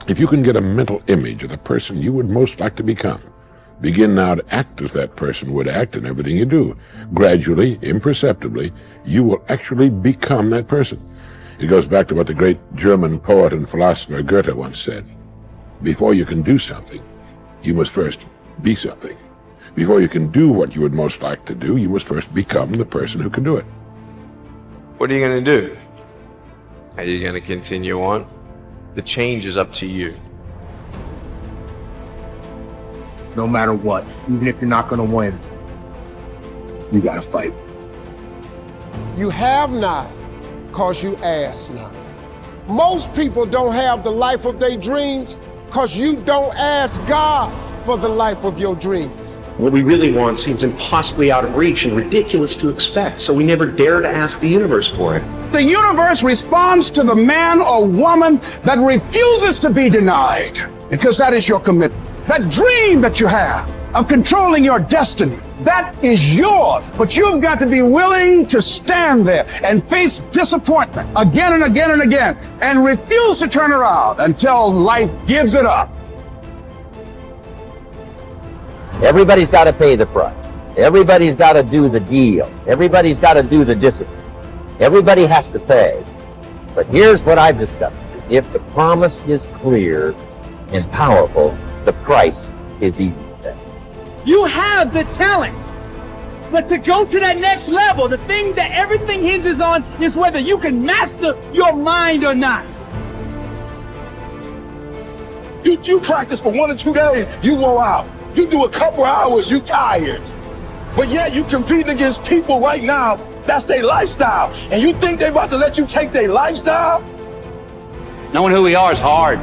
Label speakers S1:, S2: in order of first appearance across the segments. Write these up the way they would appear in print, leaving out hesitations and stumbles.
S1: If you can get a mental image of the person you would most like to become, begin now to act as that person would act in everything you do. Gradually, imperceptibly, you will actually become that person. It goes back to what the great German poet and philosopher Goethe once said. Before you can do something, you must first be something. Before you can do what you would most like to do, you must first become the person who can do it.
S2: What are you going to do? Are you going to continue on? The change is up to you.
S3: No matter what, even if you're not going to win, you got to fight.
S4: You have not, because you ask not. Most people don't have the life of their dreams because you don't ask God for the life of your dreams.
S5: What we really want seems impossibly out of reach and ridiculous to expect, so we never dare to ask the universe for it.
S6: The universe responds to the man or woman that refuses to be denied, because that is your commitment. That dream that you have of controlling your destiny, that is yours. But you've got to be willing to stand there and face disappointment again and again and again and refuse to turn around until life gives it up.
S7: Everybody's got to pay the price. Everybody's got to do the deal. Everybody's got to do the discipline. Everybody has to pay. But here's what I've discovered. If the promise is clear and powerful, the price is easy to pay.
S8: You have the talent, but to go to that next level, the thing that everything hinges on is whether you can master your mind or not.
S3: You practice for 1 or 2 days, you go out. You do a couple hours, you tired. But yet you competing against people right now, that's their lifestyle. And you think they about to let you take their lifestyle?
S9: Knowing who we are is hard.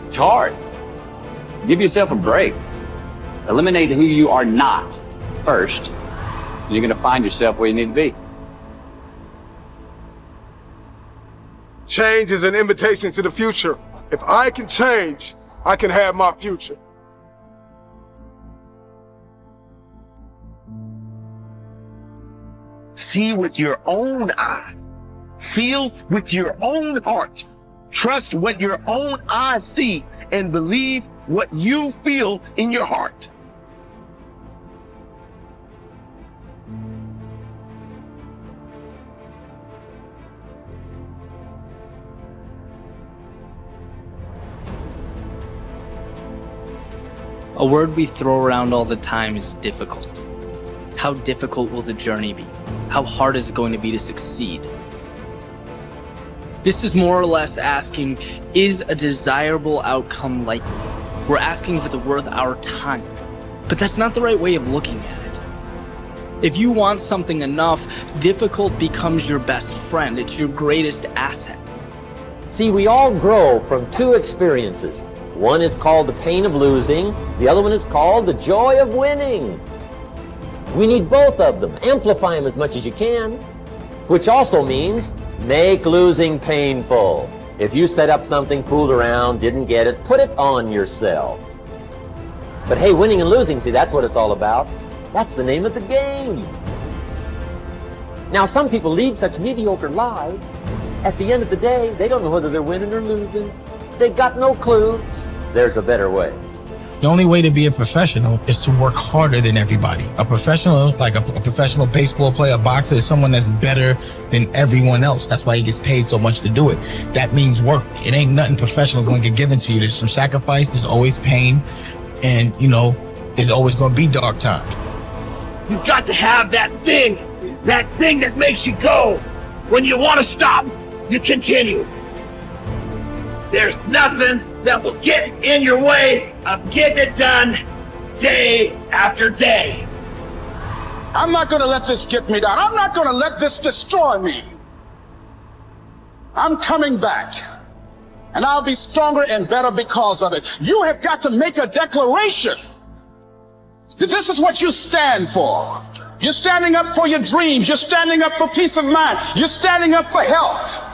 S9: It's hard. Give yourself a break. Eliminate who you are not first. You're going to find yourself where you need to be.
S4: Change is an invitation to the future. If I can change, I can have my future.
S3: See with your own eyes. Feel with your own heart. Trust what your own eyes see and believe what you feel in your heart.
S10: A word we throw around all the time is difficult. How difficult will the journey be? How hard is it going to be to succeed? This is more or less asking, is a desirable outcome likely? We're asking if it's worth our time. But that's not the right way of looking at it. If you want something enough, difficult becomes your best friend. It's your greatest asset.
S7: See, we all grow from 2 experiences. One is called the pain of losing. The other one is called the joy of winning. We need both of them. Amplify them as much as you can, which also means make losing painful. If you set up something, fooled around, didn't get it, put it on yourself. But hey, winning and losing, see, that's what it's all about. That's the name of the game. Now, some people lead such mediocre lives. At the end of the day, they don't know whether they're winning or losing. They got no clue. There's a better way.
S11: The only way to be a professional is to work harder than everybody. A professional, like a professional baseball player, a boxer, is someone that's better than everyone else. That's why he gets paid so much to do it. That means work. It ain't nothing professional going to get given to you. There's some sacrifice, there's always pain, and, you know, there's always going to be dark times.
S3: You've got to have that thing that makes you go. When you want to stop, you continue. There's nothing that will get in your way of getting it done day after day.
S6: I'm not going to let this get me down. I'm not going to let this destroy me. I'm coming back, and I'll be stronger and better because of it. You have got to make a declaration that this is what you stand for. You're standing up for your dreams. You're standing up for peace of mind. You're standing up for health.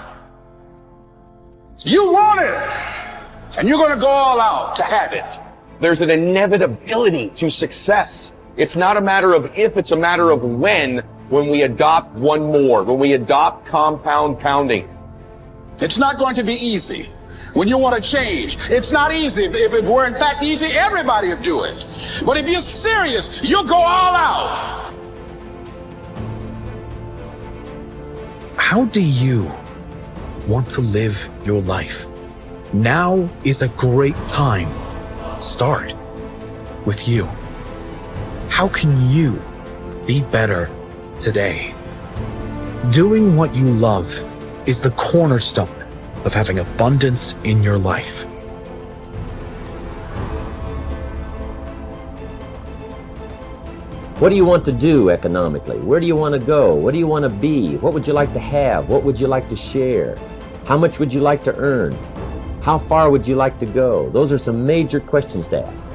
S6: You want it, and you're going to go all out to have it.
S12: There's an inevitability to success. It's not a matter of if, it's a matter of when we adopt one more, when we adopt compound pounding.
S6: It's not going to be easy. When you want to change, it's not easy. If it were in fact easy, everybody would do it. But if you're serious, you'll go all out.
S13: How do you want to live your life? Now is a great time. Start with you. How can you be better today? Doing what you love is the cornerstone of having abundance in your life.
S7: What do you want to do economically? Where do you want to go? What do you want to be? What would you like to have? What would you like to share? How much would you like to earn? How far would you like to go? Those are some major questions to ask.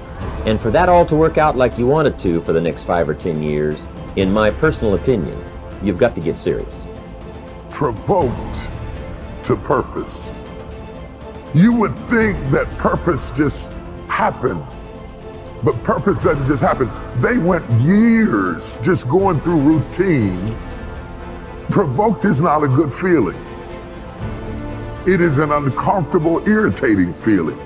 S7: And for that all to work out like you want it to for the next 5 or 10 years, in my personal opinion, you've got to get serious.
S14: Provoked to purpose. You would think that purpose just happened, but purpose doesn't just happen. They went years just going through routine. Provoked is not a good feeling. It is an uncomfortable, irritating feeling.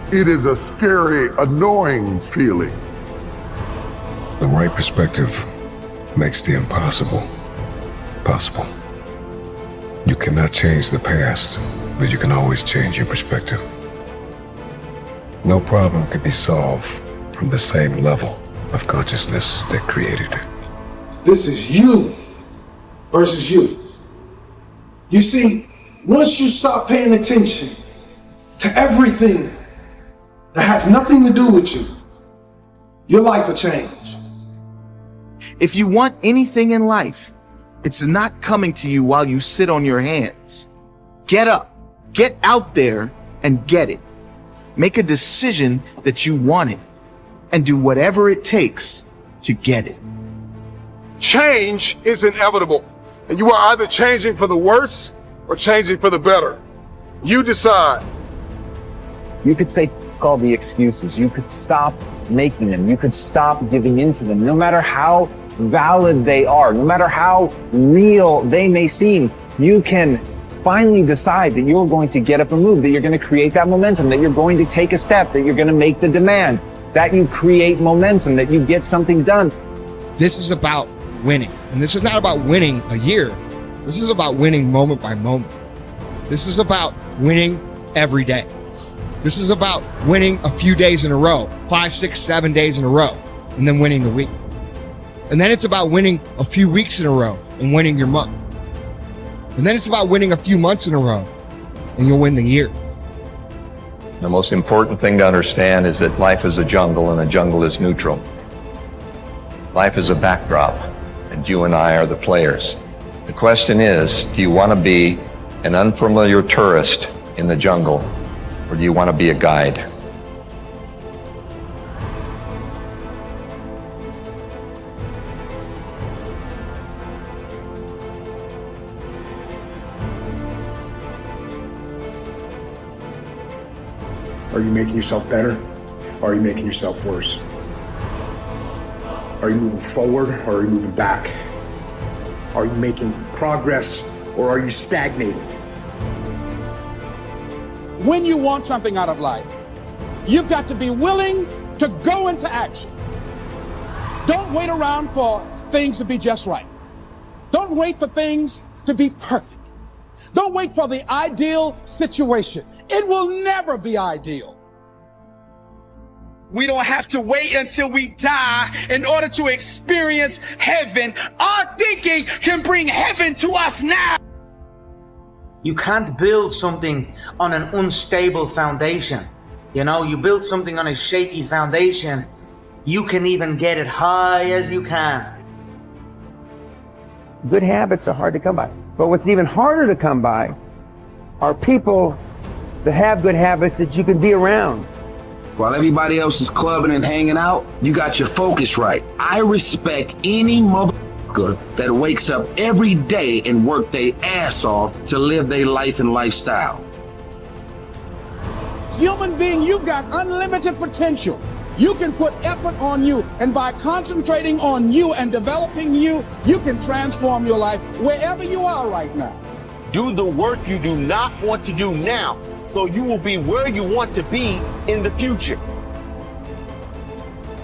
S14: It is a scary, annoying feeling.
S15: The right perspective makes the impossible possible. You cannot change the past, but you can always change your perspective. No problem can be solved from the same level of consciousness that created it.
S4: This is you versus you. You see, once you stop paying attention to everything that has nothing to do with you, your life will change.
S3: If you want anything in life, it's not coming to you while you sit on your hands. Get up, get out there, and get it. Make a decision that you want it, and do whatever it takes to get it.
S4: Change is inevitable, and you are either changing for the worse or changing for the better. You decide.
S16: You could say all the excuses. You could stop making them. You could stop giving into them. No matter how valid they are, no matter how real they may seem, you can finally decide that you're going to get up and move, that you're going to create that momentum, that you're going to take a step, that you're going to make the demand, that you create momentum, that you get something done.
S17: This is about winning. And this is not about winning a year. This is about winning moment by moment. This is about winning every day. This is about winning a few days in a row, 5, 6, 7 days in a row, and then winning the week. And then it's about winning a few weeks in a row and winning your month. And then it's about winning a few months in a row and you'll win the year.
S18: The most important thing to understand is that life is a jungle and a jungle is neutral. Life is a backdrop and you and I are the players. The question is, do you want to be an unfamiliar tourist in the jungle or do you want to be a guide?
S6: Are you making yourself better? Or are you making yourself worse? Are you moving forward or are you moving back? Are you making progress or are you stagnating? When you want something out of life, you've got to be willing to go into action. Don't wait around for things to be just right. Don't wait for things to be perfect. Don't wait for the ideal situation. It will never be ideal.
S8: We don't have to wait until we die in order to experience heaven. Our thinking can bring heaven to us now.
S19: You can't build something on an unstable foundation. You know, you build something on a shaky foundation, you can even get it high as you can.
S20: Good habits are hard to come by. But what's even harder to come by are people that have good habits that you can be around.
S21: While everybody else is clubbing and hanging out, you got your focus right. I respect any motherfucker that wakes up every day and work their ass off to live their life and lifestyle.
S6: Human being, you've got unlimited potential. You can put effort on you, and by concentrating on you and developing you, you can transform your life wherever you are right now.
S3: Do the work you do not want to do now
S12: so you will be where you want to be in the future.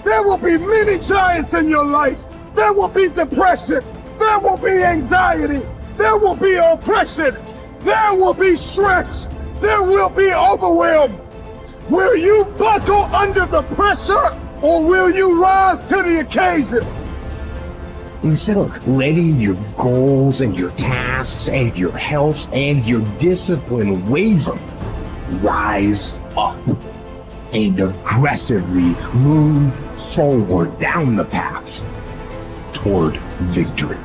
S4: There will be many giants in your life. There will be depression. There will be anxiety. There will be oppression. There will be stress. There will be overwhelm. Will you buckle under the pressure or will you rise to the occasion?
S1: Instead of letting your goals and your tasks and your health and your discipline waver, rise up and aggressively move forward down the path toward victory.